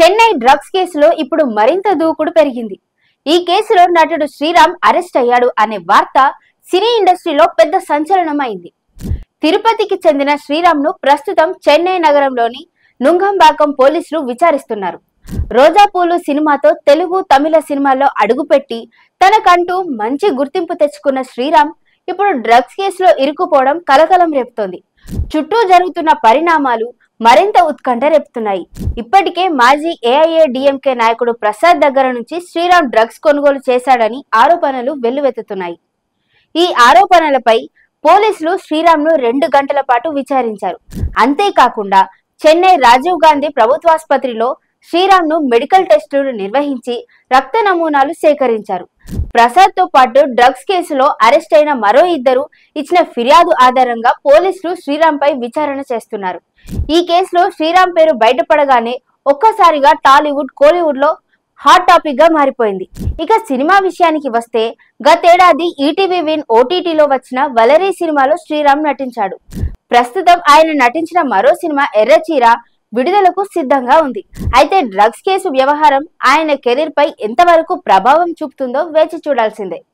Chennai drugs కేసులో ఇప్పుడు మరింత దూకుడు పెరిగింది. ఈ కేసులో నటుడు శ్రీరామ్ అరెస్ట్ అయ్యాడు అనే వార్త సినీ ఇండస్ట్రీలో పెద్ద సంచలనం అయింది. తిరుపతికి చెందిన శ్రీరామ్ ను ప్రస్తుతం చెన్నై నగరంలోని నుంగంబాకం పోలీసులు విచారిస్తున్నారు. రోజాపూలు సినిమాతో తెలుగు, తమిళ సినిమాల్లో అడుగుపెట్టి తనకంటూ మంచి గుర్తింపు తెచ్చుకున్న శ్రీరామ్ ఇప్పుడు డ్రగ్స్ కేసులో ఇరుక్కుపోవడం కలకలం రేపుతోంది. చుట్టూ జరుగుతున్న పరిణామాలు మరింత ఉత్కంఠ రేపుతున్నాయి. ఇప్పటికే మాజీ ఏఐఏడీఎంకే నాయకుడు ప్రసాద్ దగ్గర నుంచి శ్రీరామ్ డ్రగ్స్ కొనుగోలు చేశాడని ఆరోపణలు వెల్లువెత్తుతున్నాయి. ఈ ఆరోపణలపై పోలీసులు శ్రీరామ్ ను 2 గంటల పాటు విచారించారు. అంతేకాకుండా చెన్నై రాజీవ్ గాంధీ ప్రభుత్వాసుపత్రిలో శ్రీరామ్ ను మెడికల్ టెస్టులు నిర్వహించి రక్త నమూనాలు సేకరించారు. ప్రసాద్ తో పాటు డ్రగ్స్ కేసులో అరెస్ట్ అయిన మరో ఇద్దరు ఇచ్చిన ఫిర్యాదు ఆధారంగా పోలీసులు శ్రీరామ్ పై విచారణ చేస్తున్నారు. ఈ కేసులో శ్రీరామ్ పేరు బయటపడగానే ఒక్కసారిగా టాలీవుడ్, కోలీవుడ్ లో హాట్ టాపిక్ గా మారిపోయింది. ఇక సినిమా విషయానికి వస్తే గతేడాది ఈటీవీ విన్ ఓటీటీలో వచ్చిన వలరీ సినిమాలో శ్రీరామ్ నటించాడు. ప్రస్తుతం ఆయన నటించిన మరో సినిమా ఎర్రచీర విడుదలకు సిద్ధంగా ఉంది. అయితే డ్రగ్స్ కేసు వ్యవహారం ఆయన కెరీర్ పై ఎంతవరకు ప్రభావం చూపుతుందో వేచి చూడాల్సిందే.